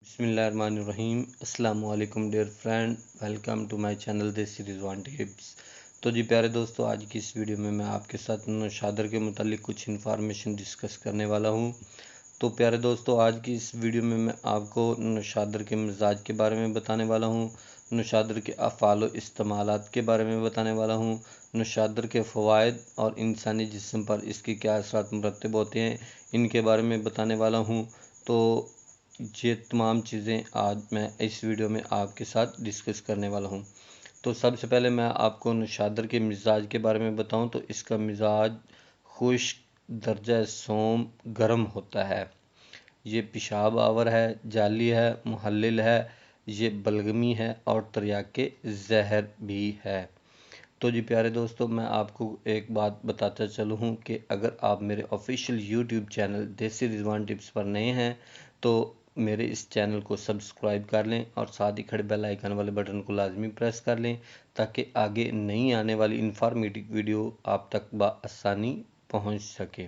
बिस्मिल्लाहिर्रहमानिर्रहीम। अस्सलाम वालेकुम dear friend, welcome to my channel Desi Rizwan tips. तो जी प्यारे दोस्तों, आज की इस वीडियो में मैं आपके साथ नौशादर के मुतालिक कुछ इन्फॉर्मेशन डिस्कस करने वाला हूँ। तो प्यारे दोस्तों, आज की इस वीडियो में मैं आपको नौशादर के मिजाज के बारे में बताने वाला हूँ, नौशादर के अफ़ाल व इस्तेमालात के बारे में बताने वाला हूँ, नौशादर के फ़वाइद और इंसानी जिस्म पर इसके क्या असरात मुरतब होते हैं, इनके बारे में बताने वाला हूँ। तो ये तमाम चीज़ें आज मैं इस वीडियो में आपके साथ डिस्कस करने वाला हूँ। तो सबसे पहले मैं आपको नौशादर के मिजाज के बारे में बताऊँ तो इसका मिजाज खुश्क दर्जा सोम गर्म होता है। ये पेशाब आवर है, जाली है, मुहल्लिल है, ये बलगमी है और तरियाके जहर भी है। तो जी प्यारे दोस्तों, मैं आपको एक बात बताता चलूँ कि अगर आप मेरे official YouTube channel Desi Rizwan tips पर नए हैं तो मेरे इस चैनल को सब्सक्राइब कर लें और साथ ही खड़े बेल आइकन वाले बटन को लाजमी प्रेस कर लें ताकि आगे नई आने वाली इंफॉर्मेटिव वीडियो आप तक बआसानी पहुंच सके।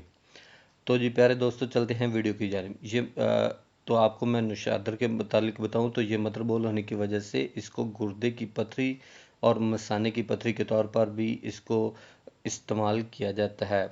तो जी प्यारे दोस्तों, चलते हैं वीडियो की जानिब। तो आपको मैं नौशादर के मुतालिक बताऊं तो ये मदरबोल होने की वजह से इसको गुर्दे की पथरी और मसाने की पथरी के तौर पर भी इसको इस्तेमाल किया जाता है।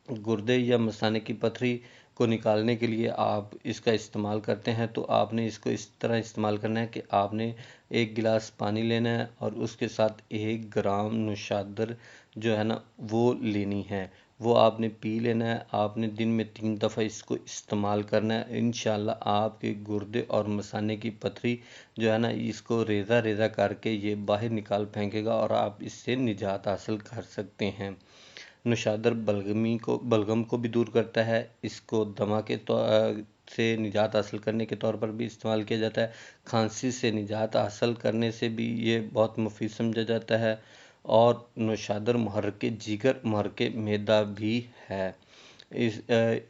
गुर्दे या मसाने की पथरी को निकालने के लिए आप इसका इस्तेमाल करते हैं तो आपने इसको इस तरह इस्तेमाल करना है कि आपने एक गिलास पानी लेना है और उसके साथ 1 ग्राम नौशादर जो है ना वो लेनी है, वो आपने पी लेना है। आपने दिन में 3 दफ़ा इसको इस्तेमाल करना है। इंशाल्लाह आपके गुर्दे और मसाने की पथरी जो है ना इसको रेज़ा रेज़ा करके ये बाहर निकाल फेंकेगा और आप इससे निजात हासिल कर सकते हैं। नौशादर बलगम को भी दूर करता है। इसको दमा के से निजात हासिल करने के तौर पर भी इस्तेमाल किया जाता है। खांसी से निजात हासिल करने से भी ये बहुत मुफीद समझा जाता है। और नौशादर मुहर्रिक जिगर, मुहर्रिक मैदा भी है।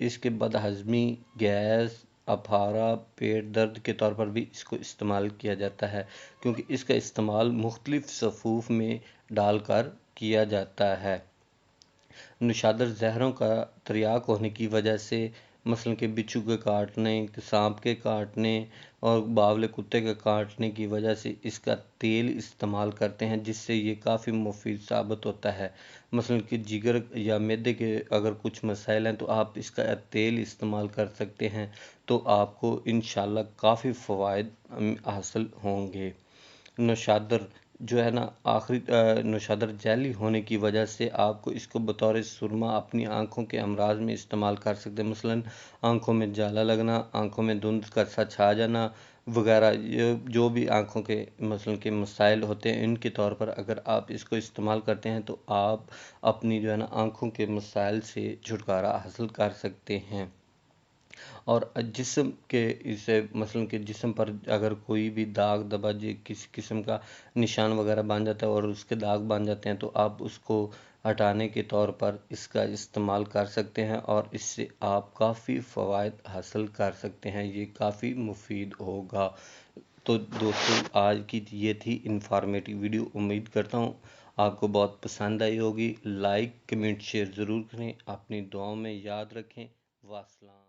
इसके बदहज़मी, गैस, अफारा, पेट दर्द के तौर पर भी इसको इस्तेमाल किया जाता है, क्योंकि इसका इस्तेमाल मुख्तलिफ सफ़ूफ़ में डालकर किया जाता है। नौशादर ज़हरों का तिर्याक होने की वजह से, मसलन कि बिच्छू के काटने, सांप के काटने और बावले कुत्ते के काटने की वजह से इसका तेल इस्तेमाल करते हैं, जिससे ये काफ़ी मुफीद साबित होता है। मसलन कि जिगर या मैदे के अगर कुछ मसाइल हैं तो आप इसका तेल इस्तेमाल कर सकते हैं, तो आपको इंशाल्लाह काफ़ी फ़वाइद हासिल होंगे। नौशादर जो है ना नौशादर जैली होने की वजह से आपको इसको बतौर सुरमा अपनी आँखों के अमराज में इस्तेमाल कर सकते हैं। मसलन आँखों में जाला लगना, आँखों में धुंध का सा छा जाना वगैरह, ये जो भी आँखों के मसलन के मसाइल होते हैं, इनके तौर पर अगर आप इसको इस्तेमाल करते हैं तो आप अपनी जो है ना आँखों के मसाइल से छुटकारा हासिल कर सकते हैं। और जिस्म के इसे मसलन के जिस्म पर अगर कोई भी दाग दबा किसी किस्म का निशान वगैरह बन जाता है और उसके दाग बन जाते हैं तो आप उसको हटाने के तौर पर इसका इस्तेमाल कर सकते हैं और इससे आप काफ़ी फ़वाइद हासिल कर सकते हैं। ये काफ़ी मुफीद होगा। तो दोस्तों, आज की ये थी इंफॉर्मेटिव वीडियो। उम्मीद करता हूँ आपको बहुत पसंद आई होगी। लाइक कमेंट शेयर ज़रूर करें, अपनी दुआओं में याद रखें। वासलाम।